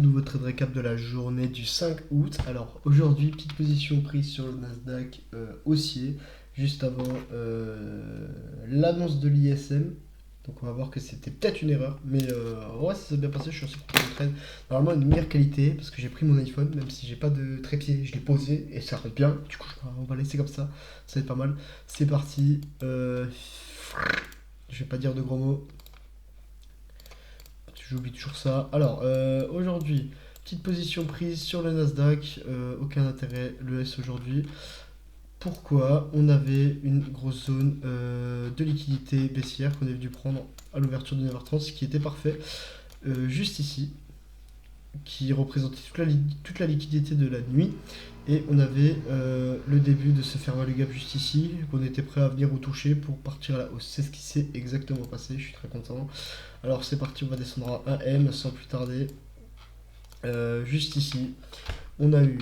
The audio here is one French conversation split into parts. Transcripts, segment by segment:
Nouveau trade récap de la journée du 5 août. Alors aujourd'hui, petite position prise sur le Nasdaq haussier, juste avant l'annonce de l'ISM. Donc on va voir que c'était peut-être une erreur, mais ouais, ça s'est bien passé, je suis assez content du trade. Normalement une meilleure qualité, parce que j'ai pris mon iPhone, même si j'ai pas de trépied, je l'ai posé et ça rentre bien. Du coup on va laisser comme ça va être pas mal. C'est parti. Je vais pas dire de gros mots. J'oublie toujours ça. Alors, aujourd'hui, petite position prise sur le Nasdaq. Aucun intérêt, le S aujourd'hui. Pourquoi? On avait une grosse zone de liquidité baissière qu'on est venu prendre à l'ouverture de 9h30, ce qui était parfait. Juste ici, qui représentait toute la liquidité de la nuit. Et on avait le début de ce fair value gap juste ici, qu'on était prêt à venir au toucher pour partir à la hausse. C'est ce qui s'est exactement passé, je suis très content. Alors c'est parti, on va descendre à 1M sans plus tarder. Juste ici, on a eu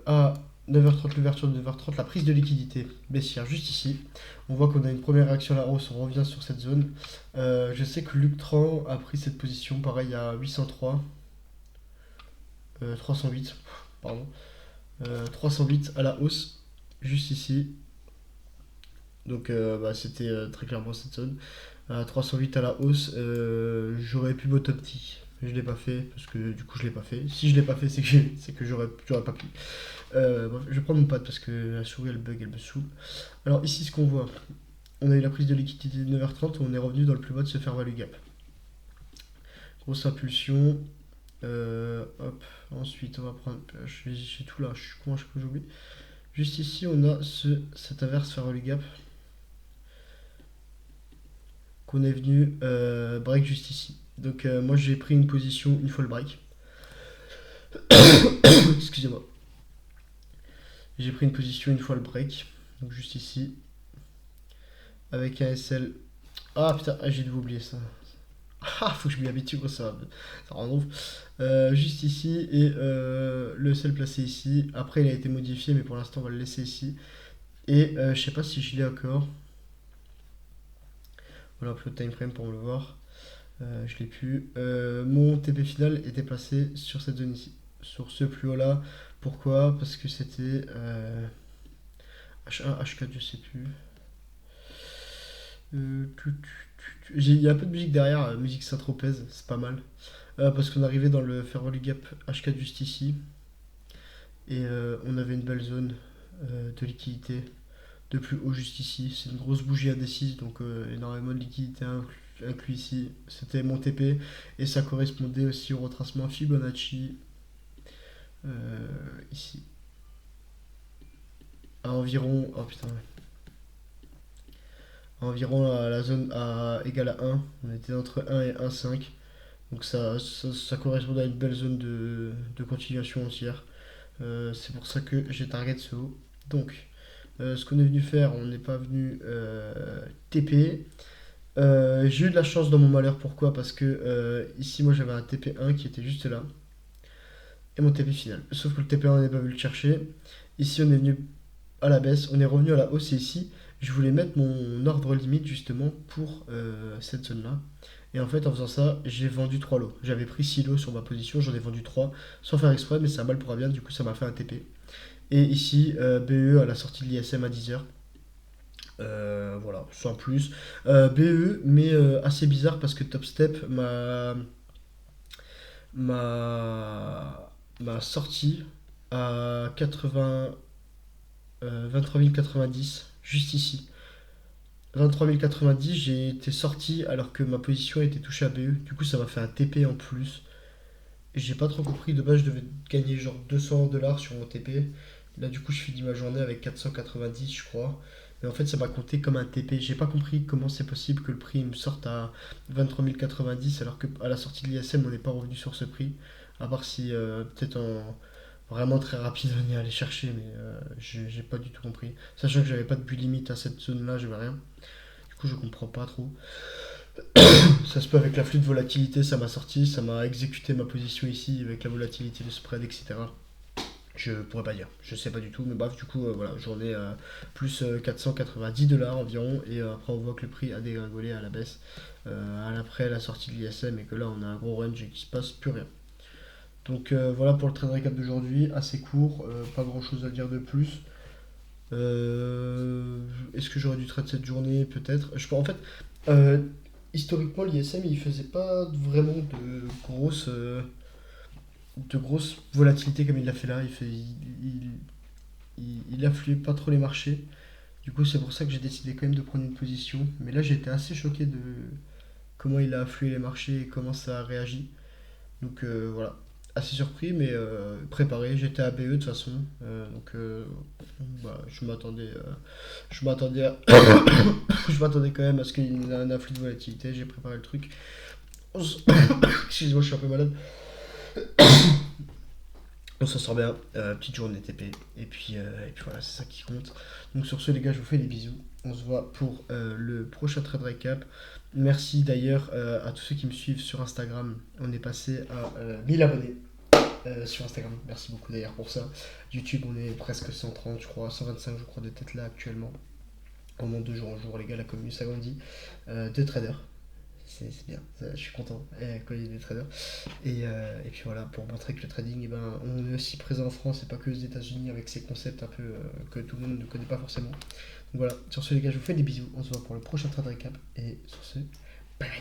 à 9h30 l'ouverture de 9h30 la prise de liquidité baissière juste ici. On voit qu'on a une première réaction à la hausse, on revient sur cette zone. Je sais que Luctran a pris cette position, pareil à 803, 308, pardon, 308 à la hausse, juste ici. Donc c'était très clairement cette zone. À 308 à la hausse, j'aurais pu bottom tea. Je l'ai pas fait parce que du coup je l'ai pas fait. Si je l'ai pas fait, c'est que j'aurais pas pu. Bref, je vais prendre mon pad parce que la souris elle bug, elle me saoule. Alors ici ce qu'on voit, on a eu la prise de liquidité de 9h30, on est revenu dans le plus bas de ce fair value gap. Grosse impulsion. Hop, ensuite on va prendre. J'ai tout là, je suis con à chaque fois que j'oublie. Juste ici on a cet inverse fair value gap qu'on est venu break juste ici. Donc moi j'ai pris une position une fois le break. Excusez-moi. J'ai pris une position une fois le break. Donc juste ici. Avec un SL. Ah putain, j'ai dû oublier ça. Ah, faut que je m'y habitue, quoi, ça rend ouf. Juste ici et le SL placé ici. Après il a été modifié, mais pour l'instant on va le laisser ici. Et je sais pas si je l'ai encore. Voilà, upload time frame pour me le voir. Je l'ai plus. Mon TP final était placé sur cette zone ici, sur ce plus haut là. Pourquoi? Parce que c'était H1, H4, je sais plus. Il y a un peu de musique derrière, musique Saint-Tropez, c'est pas mal. Parce qu'on arrivait dans le Fair Value Gap H4 juste ici. Et on avait une belle zone de liquidité de plus haut juste ici. C'est une grosse bougie indécise, donc énormément de liquidité inclus ici. C'était mon TP et ça correspondait aussi au retracement Fibonacci ici. À environ. Oh putain, ouais. À environ à la zone égale à 1. On était entre 1 et 1,5. Donc ça correspondait à une belle zone de continuation haussière. C'est pour ça que j'ai target ce haut. Donc, ce qu'on est venu faire, on n'est pas venu TP. J'ai eu de la chance dans mon malheur, pourquoi? Parce que ici, moi j'avais un TP1 qui était juste là. Et mon TP final. Sauf que le TP1, on n'est pas venu le chercher. Ici, on est venu à la baisse, on est revenu à la hausse et ici, je voulais mettre mon ordre limite justement pour cette zone-là. Et en fait, en faisant ça, j'ai vendu 3 lots. J'avais pris 6 lots sur ma position, j'en ai vendu 3 sans faire exprès, mais ça a mal pour bien, du coup ça m'a fait un TP. Et ici, BE à la sortie de l'ISM à 10h. Voilà, sans plus. BE, mais assez bizarre parce que Top Step m'a sorti à 80, 23 090, juste ici. 23 090, j'ai été sorti alors que ma position était touchée à BE. Du coup, ça m'a fait un TP en plus. Et j'ai pas trop compris. De base, je devais gagner genre 200 $ sur mon TP. Là, du coup, je finis ma journée avec 490, je crois. Mais en fait, ça m'a compté comme un TP. J'ai pas compris comment c'est possible que le prix me sorte à 23 090 alors qu'à la sortie de l'ISM, on n'est pas revenu sur ce prix. À part si peut-être en vraiment très rapide on y aller chercher, mais j'ai pas du tout compris. Sachant que j'avais pas de but limite à cette zone-là, j'avais rien. Du coup, je comprends pas trop. Ça se peut avec la flux de volatilité, ça m'a sorti, ça m'a exécuté ma position ici avec la volatilité de spread, etc. Je pourrais pas dire, je sais pas du tout, mais bref, du coup, voilà, j'en ai plus 490 $ environ, et après on voit que le prix a dégringolé à la baisse après la sortie de l'ISM et que là on a un gros range et qu'il se passe plus rien. Donc voilà pour le trade récap d'aujourd'hui, assez court, pas grand chose à dire de plus. Est-ce que j'aurais dû trade cette journée? Peut-être. En fait, euh, historiquement, l'ISM il faisait pas vraiment de grosses volatilités comme il l'a fait là. Il affluait pas trop les marchés. Du coup, c'est pour ça que j'ai décidé quand même de prendre une position. Mais là, j'étais assez choqué de comment il a afflué les marchés et comment ça a réagi. Donc voilà, assez surpris, mais préparé. J'étais à BE de toute façon. Bah, je m'attendais je m'attendais quand même à ce qu'il y ait un afflux de volatilité. J'ai préparé le truc. Excusez-moi, je suis un peu malade. On s'en sort bien. Petite journée TP. Et puis voilà, c'est ça qui compte. Donc sur ce, les gars, je vous fais des bisous. On se voit pour le prochain trade recap. Merci d'ailleurs à tous ceux qui me suivent sur Instagram. On est passé à 1000 abonnés sur Instagram. Merci beaucoup d'ailleurs pour ça. YouTube, on est presque 130, je crois, 125, je crois, de tête là actuellement. Au moins de jour en jour, les gars, la commune s'agrandit. De traders. C'est bien, je suis content quand il y a des traders. Et puis voilà, pour montrer que le trading, eh ben, on est aussi présent en France et pas que aux États-Unis avec ces concepts un peu que tout le monde ne connaît pas forcément. Donc voilà, sur ce, les gars, je vous fais des bisous. On se voit pour le prochain trade recap. Et sur ce, bye bye.